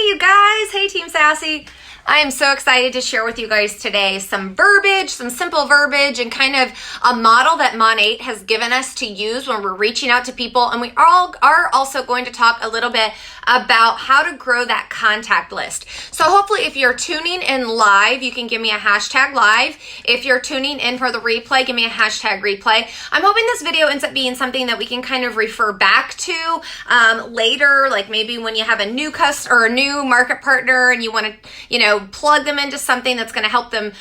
you guys. Hey, Team Sassy. I am so excited to share with you guys today some verbiage, some simple verbiage, and kind of a model that Mon8 has given us to use when we're reaching out to people. And we all are also going to talk a little bit about how to grow that contact list. So hopefully if you're tuning in live, you can give me a hashtag live. If you're tuning in for the replay, give me a hashtag replay. I'm hoping this video ends up being something that we can kind of refer back to later, like maybe when you have a new customer or a new market partner and you want to, plug them into something that's going to help them,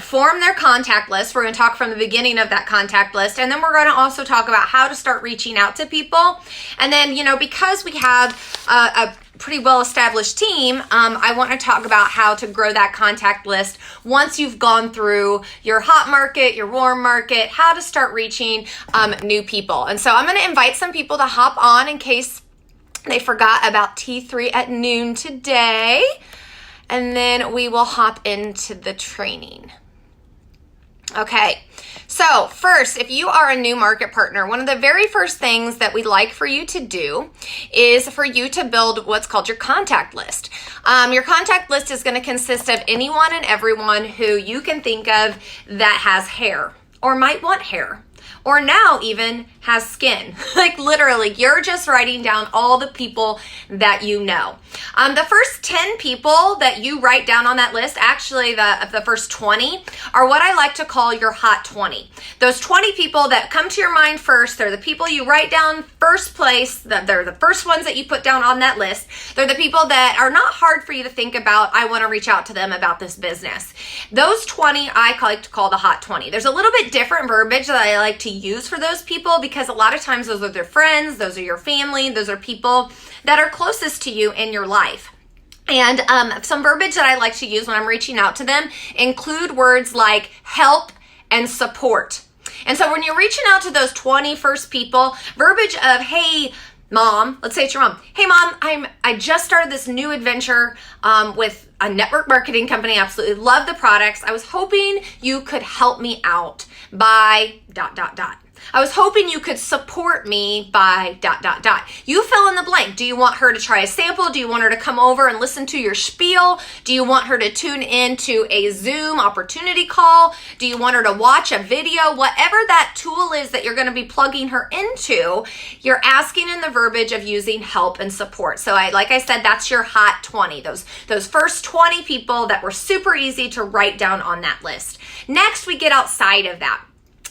form their contact list. We're going to talk from the beginning of that contact list. And then we're going to also talk about how to start reaching out to people. And then, because we have a pretty well-established team, I want to talk about how to grow that contact list once you've gone through your hot market, your warm market, how to start reaching new people. And so I'm going to invite some people to hop on in case they forgot about T3 at noon today. And then we will hop into the training. Okay, so first, if you are a new market partner, one of the very first things that we'd like for you to do is for you to build what's called your contact list. Your contact list is going to consist of anyone and everyone who you can think of that has hair or might want hair, or now even has skin. Like literally, you're just writing down all the people that you know. The first 10 people that you write down on that list, actually the first 20, are what I like to call your hot 20. Those 20 people that come to your mind first, they're the people you write down first place, they're the first ones that you put down on that list. They're the people that are not hard for you to think about, I want to reach out to them about this business. Those 20 I like to call the hot 20. There's a little bit different verbiage that I like to use for those people because a lot of times those are their friends, those are your family, those are people that are closest to you in your life. And some verbiage that I like to use when I'm reaching out to them include words like help and support. And so when you're reaching out to those 20 first people, verbiage of, hey, Mom, let's say it's your mom. Hey, Mom, I just started this new adventure with a network marketing company. Absolutely love the products. I was hoping you could help me out by ... I was hoping you could support me by ... You fill in the blank. Do you want her to try a sample? Do you want her to come over and listen to your spiel? Do you want her to tune into a Zoom opportunity call? Do you want her to watch a video? Whatever that tool is that you're going to be plugging her into, you're asking in the verbiage of using help and support. So like I said, that's your hot 20. Those first 20 people that were super easy to write down on that list. Next, we get outside of that.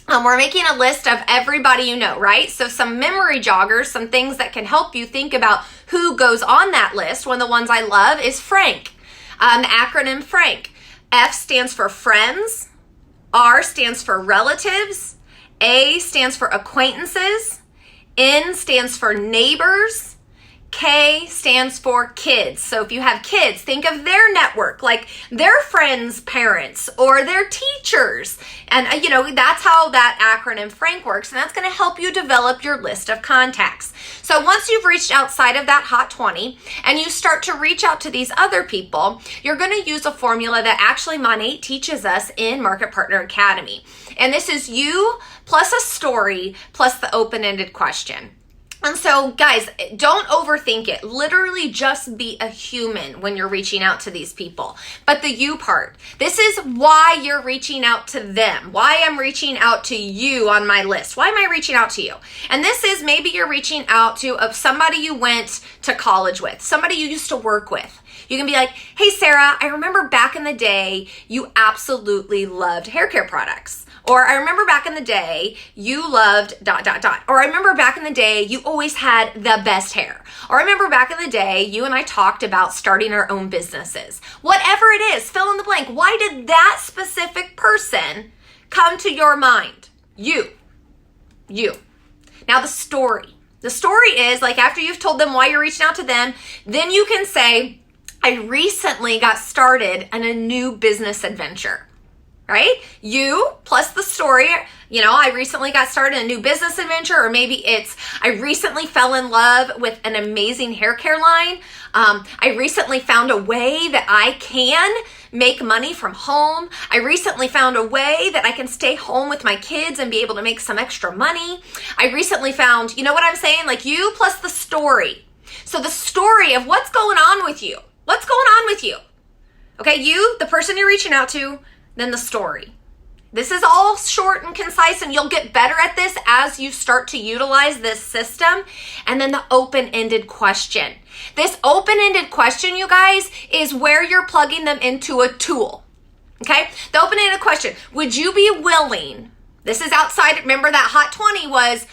We're making a list of everybody you know, right? So some memory joggers, some things that can help you think about who goes on that list. One of the ones I love is Frank, the acronym Frank. F stands for friends, R stands for relatives, A stands for acquaintances, N stands for neighbors, K stands for kids. So if you have kids, think of their network, like their friends' parents or their teachers. And that's how that acronym Frank works. And that's going to help you develop your list of contacts. So once you've reached outside of that hot 20 and you start to reach out to these other people, you're going to use a formula that actually Mon8 teaches us in Market Partner Academy. And this is you plus a story plus the open-ended question. And so, guys, don't overthink it. Literally just be a human when you're reaching out to these people. But the you part, this is why you're reaching out to them, why I'm reaching out to you on my list. Why am I reaching out to you? And this is maybe you're reaching out to somebody you went to college with, somebody you used to work with. You can be like, hey, Sarah, I remember back in the day, you absolutely loved hair care products. Or I remember back in the day, you loved ... Or I remember back in the day, you always had the best hair. Or I remember back in the day, you and I talked about starting our own businesses. Whatever it is, fill in the blank. Why did that specific person come to your mind? You. Now the story. The story is like after you've told them why you're reaching out to them, then you can say, I recently got started on a new business adventure. Right? You plus the story, I recently got started a new business adventure, or maybe it's, I recently fell in love with an amazing hair care line. I recently found a way that I can make money from home. I recently found a way that I can stay home with my kids and be able to make some extra money. I recently found, you know what I'm saying? Like you plus the story. So the story of what's going on with you. what's going on with you? Okay, you, the person you're reaching out to, then the story. This is all short and concise, and you'll get better at this as you start to utilize this system. And then the open-ended question. This open-ended question, you guys, is where you're plugging them into a tool. Okay? The open-ended question, would you be willing, this is outside, remember that Hot 20 was,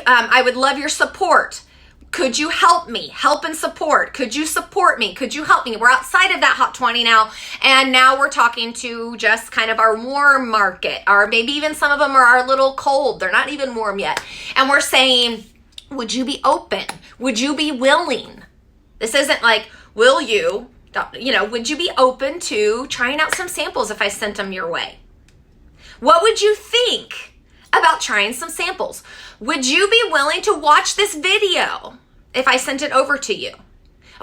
I would love your support. Could you help me? Help and support. Could you support me? Could you help me? We're outside of that Hot 20 now. And now we're talking to just kind of our warm market, or maybe even some of them are a little cold. They're not even warm yet. And we're saying, would you be open? Would you be willing? This isn't like, will you, would you be open to trying out some samples if I sent them your way? What would you think about trying some samples? Would you be willing to watch this video if I sent it over to you?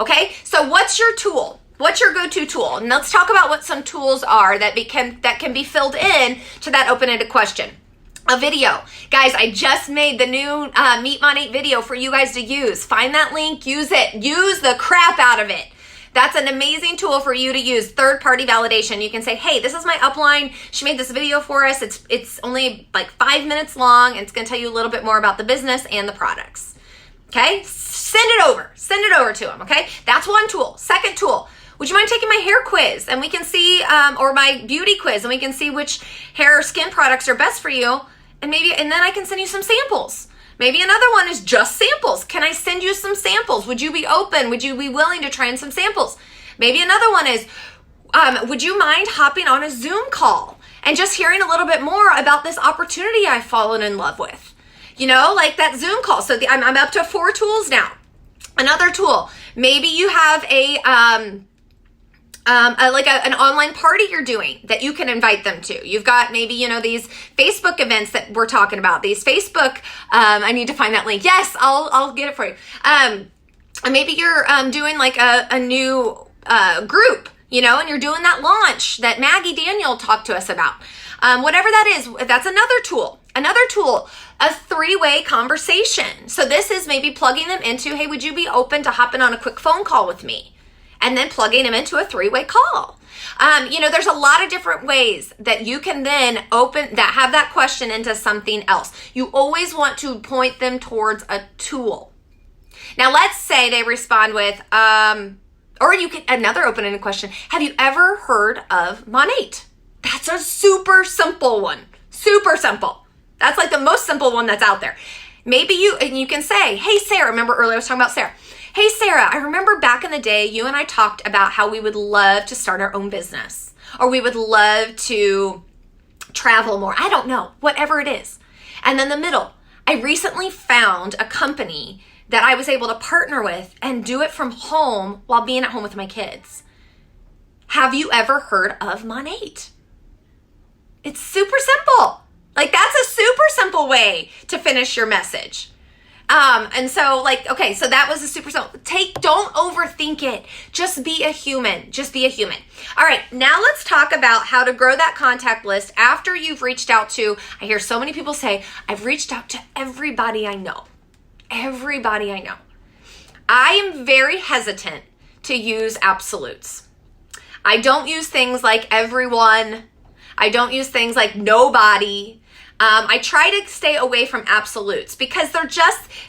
Okay, so what's your tool? What's your go-to tool? And let's talk about what some tools are that can be filled in to that open-ended question. A video. Guys, I just made the new Meet Mon8 video for you guys to use. Find that link, use it, use the crap out of it. That's an amazing tool for you to use, third-party validation. You can say, hey, this is my upline. She made this video for us. It's only like 5 minutes long, and it's going to tell you a little bit more about the business and the products. Okay? Send it over to them, okay? That's one tool. Second tool, would you mind taking my hair quiz? And we can see, or my beauty quiz, and we can see which hair or skin products are best for you. And then I can send you some samples. Maybe another one is just samples. Can I send you some samples? Would you be open? Would you be willing to try in some samples? Maybe another one is, would you mind hopping on a Zoom call and just hearing a little bit more about this opportunity I've fallen in love with? Like that Zoom call. So I'm up to 4 tools now. Another tool, maybe you have an online party you're doing that you can invite them to. You've got maybe, these Facebook events that we're talking about. These Facebook, I need to find that link. Yes, I'll get it for you. And maybe you're doing like a new group, and you're doing that launch that Maggie Daniel talked to us about. Whatever that is, that's another tool. Another tool, a 3-way conversation. So this is maybe plugging them into, hey, would you be open to hopping on a quick phone call with me? And then plugging them into a 3-way call. There's a lot of different ways that you can then have that question into something else. You always want to point them towards a tool. Now, let's say they respond with, another open-ended question. Have you ever heard of Mon8? That's a super simple one. Super simple. That's like the most simple one that's out there. Maybe you can say, hey, Sarah, remember earlier I was talking about Sarah. Hey, Sarah, I remember back in the day, you and I talked about how we would love to start our own business, or we would love to travel more. I don't know, whatever it is. And then the middle, I recently found a company that I was able to partner with and do it from home while being at home with my kids. Have you ever heard of Mon8? It's super simple. Like, that's a super simple way to finish your message. So that was a super simple. Don't overthink it. Just be a human. All right, now let's talk about how to grow that contact list after you've reached out to, I hear so many people say, I've reached out to everybody I know. Everybody I know. I am very hesitant to use absolutes. I don't use things like everyone. I don't use things like nobody. I try to stay away from absolutes because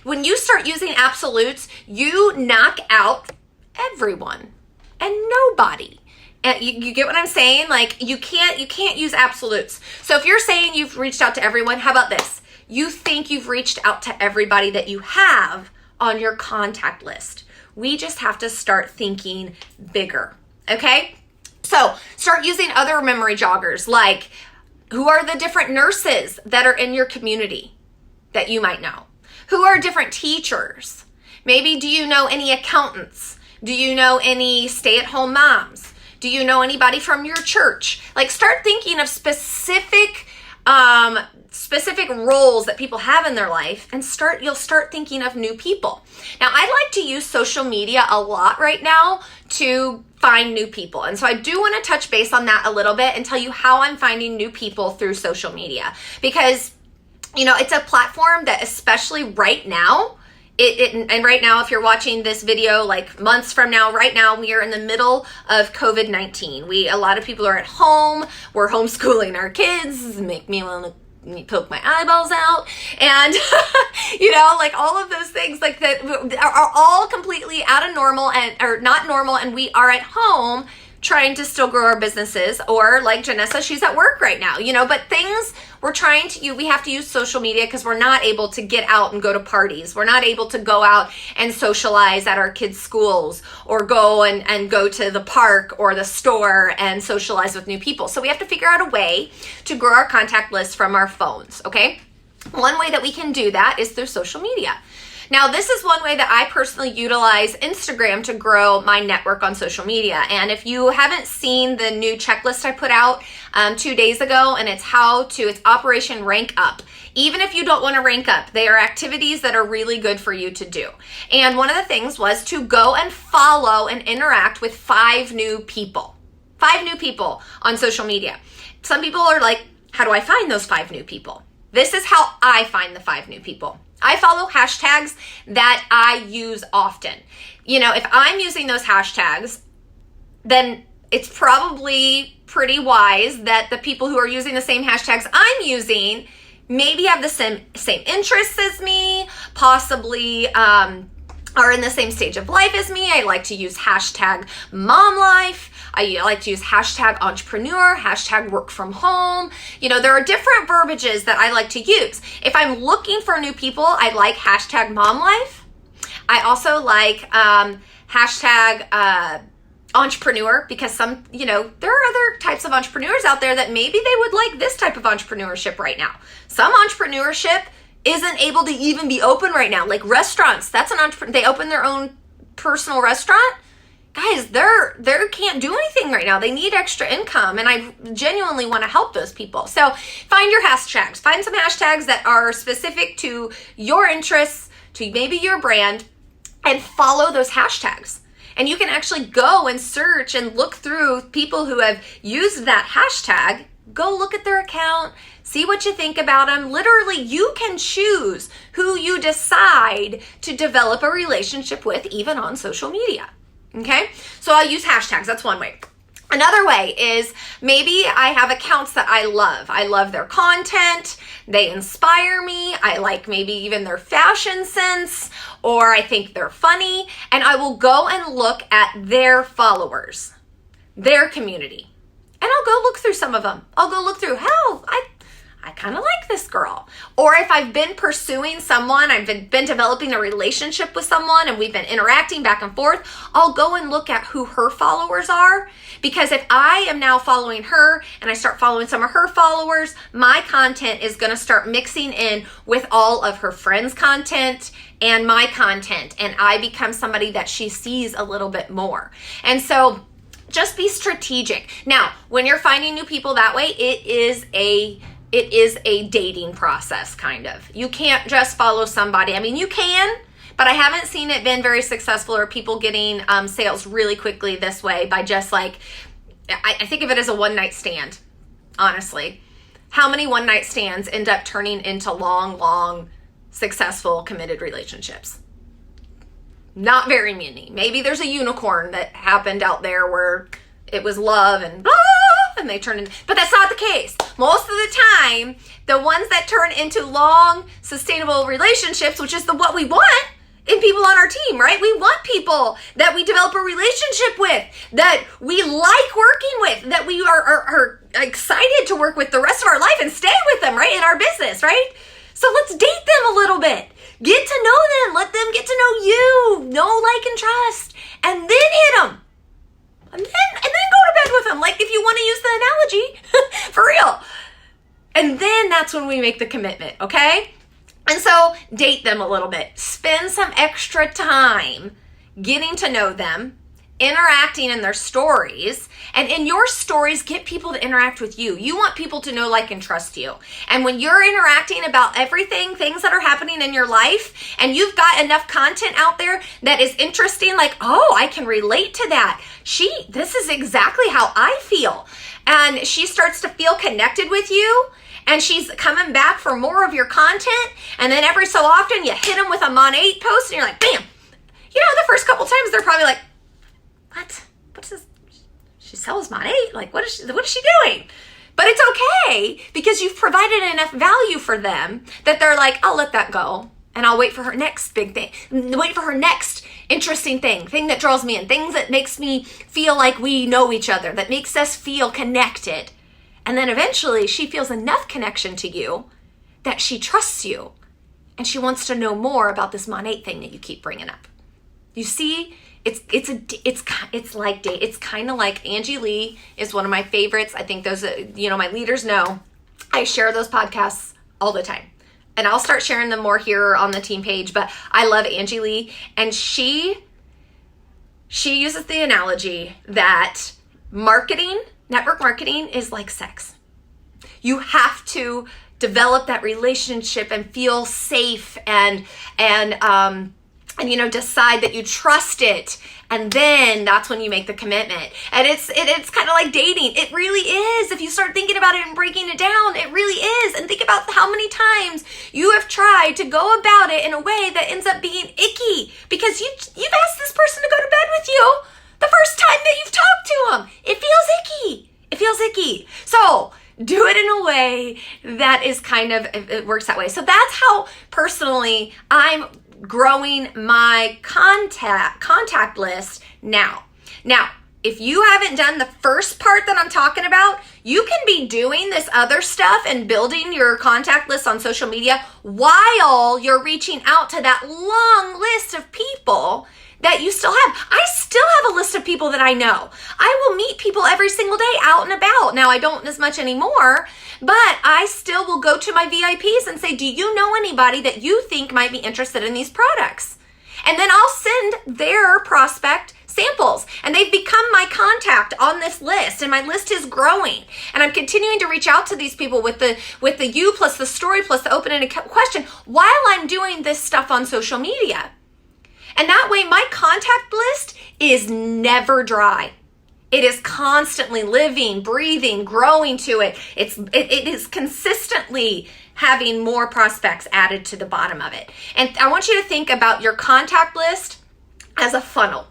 when you start using absolutes, you knock out everyone and nobody. And you get what I'm saying? Like, you can't use absolutes. So if you're saying you've reached out to everyone, how about this? You think you've reached out to everybody that you have on your contact list. We just have to start thinking bigger, okay? So start using other memory joggers, like, who are the different nurses that are in your community that you might know? Who are different teachers? Maybe do you know any accountants? Do you know any stay-at-home moms? Do you know anybody from your church? Like, start thinking of specific roles that people have in their life, and you'll start thinking of new people. Now, I like to use social media a lot right now to find new people. And so I do want to touch base on that a little bit and tell you how I'm finding new people through social media, because it's a platform that, especially right now, And right now, if you're watching this video like months from now, right now we are in the middle of COVID-19. A lot of people are at home. We're homeschooling our kids. Make me want to poke my eyeballs out, and like all of those things like that are all completely out of normal or not normal, and we are at home trying to still grow our businesses. Or like Janessa, she's at work right now, but things we have to use social media because we're not able to get out and go to parties. We're not able to go out and socialize at our kids' schools, or go and go to the park or the store and socialize with new people. So we have to figure out a way to grow our contact list from our phones, okay? One way that we can do that is through social media. Now, this is one way that I personally utilize Instagram to grow my network on social media. And if you haven't seen the new checklist I put out 2 days ago, and it's Operation Rank Up. Even if you don't want to rank up, they are activities that are really good for you to do. And one of the things was to go and follow and interact with 5 new people. 5 new people on social media. Some people are like, how do I find those 5 new people? This is how I find the 5 new people. I follow hashtags that I use often. If I'm using those hashtags, then it's probably pretty wise that the people who are using the same hashtags I'm using maybe have the same interests as me, possibly are in the same stage of life as me. I like to use hashtag mom life. I like to use hashtag entrepreneur, hashtag work from home. There are different verbiages that I like to use. If I'm looking for new people, I like hashtag mom life. I also like hashtag entrepreneur, because there are other types of entrepreneurs out there that maybe they would like this type of entrepreneurship right now. Some entrepreneurship isn't able to even be open right now, like restaurants. That's an entrepreneur. They open their own personal restaurant. Guys, they can't do anything right now. They need extra income, and I genuinely want to help those people. So find your hashtags. Find some hashtags that are specific to your interests, to maybe your brand, and follow those hashtags. And you can actually go and search and look through people who have used that hashtag. Go look at their account, see what you think about them. Literally, you can choose who you decide to develop a relationship with, even on social media. Okay, so I'll use hashtags. That's one way. Another way is maybe I have accounts that I love. I love their content. They inspire me. I like maybe even their fashion sense, or I think they're funny. And I will go and look at their followers, their community. And I'll go look through some of them. I'll go look through, I kind of like this girl. Or if I've been pursuing someone, I've been developing a relationship with someone, and we've been interacting back and forth, I'll go and look at who her followers are. Because if I am now following her and I start following some of her followers, my content is going to start mixing in with all of her friends' content and my content. And I become somebody that she sees a little bit more. And so just be strategic. Now, when you're finding new people that way, it is a dating process, kind of. You can't just follow somebody. I mean, you can, but I haven't seen it been very successful, or people getting sales really quickly this way by just like, I think of it as a one-night stand, honestly. How many one-night stands end up turning into long, successful, committed relationships? Not very many. Maybe there's a unicorn that happened out there where it was love and blah, and they turn into, but that's not the case. Most of the time, the ones that turn into long, sustainable relationships, which is what we want in people on our team, right? We want people that we develop a relationship with, that we like working with, that we are excited to work with the rest of our life and stay with them, right? In our business, right? So let's date them a little bit. Get to know them. Let them get to know you. Know, like, and trust. And then hit them. And then go to bed with them. Like, if you want to use the analogy, for real. And then that's when we make the commitment, okay? And so date them a little bit. Spend some extra time getting to know them, interacting in their stories. And in your stories, get people to interact with you. You want people to know, like, and trust you. And when you're interacting about everything, things that are happening in your life, and you've got enough content out there that is interesting, like, oh, I can relate to that. This is exactly how I feel. And she starts to feel connected with you. and she's coming back for more of your content, and then every so often you hit them with a Mon 8 post and you're like, bam. The first couple times they're probably like, what's this? She sells Mon 8? Like, what is she doing? But it's okay, because you've provided enough value for them that they're like, I'll let that go, and I'll wait for her next big thing, wait for her next interesting thing that draws me in, things that makes me feel like we know each other, that makes us feel connected. And then eventually she feels enough connection to you that she trusts you, and she wants to know more about this Mon 8 thing that you keep bringing up. You see, it's kind of like Angie Lee is one of my favorites. I think those, my leaders know I share those podcasts all the time, and I'll start sharing them more here on the team page. But I love Angie Lee, and she uses the analogy that network marketing is like sex. You have to develop that relationship and feel safe and decide that you trust it. And then that's when you make the commitment. And it's kind of like dating. It really is. If you start thinking about it and breaking it down, it really is. And think about how many times you have tried to go about it in a way that ends up being icky, because you've asked this person to go to bed with you the first time that you've talked to them. It feels icky. So do it in a way that is it works that way. So that's how personally I'm growing my contact list now. Now, if you haven't done the first part that I'm talking about, you can be doing this other stuff and building your contact list on social media while you're reaching out to that long list of people that you still have. I still have a list of people that I know. I will meet people every single day out and about. Now, I don't as much anymore, but I still will go to my VIPs and say, do you know anybody that you think might be interested in these products? And then I'll send their prospect samples, and they've become my contact on this list, and my list is growing, and I'm continuing to reach out to these people with the you plus the story plus the open-ended question while I'm doing this stuff on social media. And that way my contact list is never dry. It is constantly living, breathing, growing to it. It is consistently having more prospects added to the bottom of it. And I want you to think about your contact list as a funnel.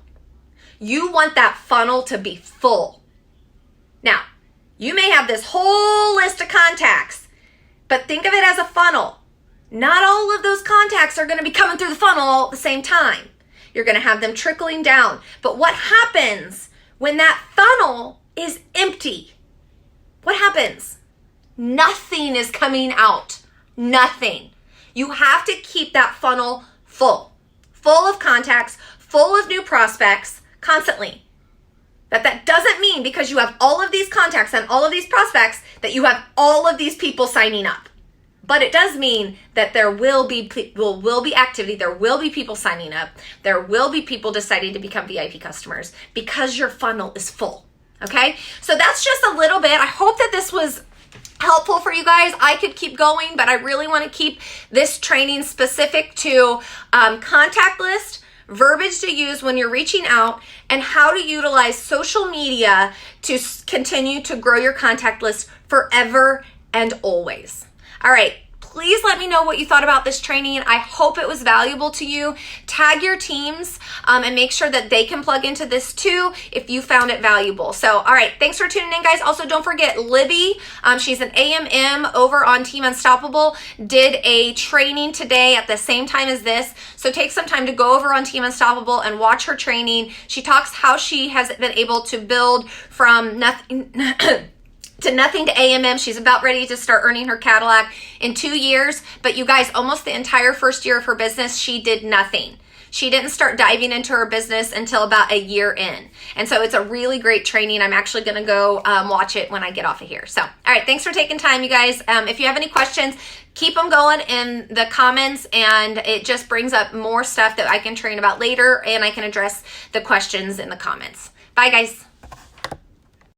You want that funnel to be full. Now, you may have this whole list of contacts, but think of it as a funnel. Not all of those contacts are going to be coming through the funnel all at the same time. You're going to have them trickling down. But what happens when that funnel is empty? What happens? Nothing is coming out. Nothing. You have to keep that funnel full of contacts, full of new prospects constantly. That doesn't mean because you have all of these contacts and all of these prospects that you have all of these people signing up. But it does mean that there will be activity, there will be people signing up, there will be people deciding to become VIP customers because your funnel is full, okay? So that's just a little bit. I hope that this was helpful for you guys. I could keep going, but I really want to keep this training specific to contact list, verbiage to use when you're reaching out, and how to utilize social media to continue to grow your contact list forever and always. All right, please let me know what you thought about this training. I hope it was valuable to you. Tag your teams and make sure that they can plug into this too if you found it valuable. So, all right, thanks for tuning in, guys. Also, don't forget Libby. She's an AMM over on Team Unstoppable, did a training today at the same time as this. So take some time to go over on Team Unstoppable and watch her training. She talks how she has been able to build from nothing to nothing to AMM. She's about ready to start earning her Cadillac in 2 years. But you guys, almost the entire first year of her business, she did nothing. She didn't start diving into her business until about a year in. And so it's a really great training. I'm actually going to go watch it when I get off of here. So, all right, thanks for taking time, you guys. If you have any questions, keep them going in the comments, and it just brings up more stuff that I can train about later, and I can address the questions in the comments. Bye, guys.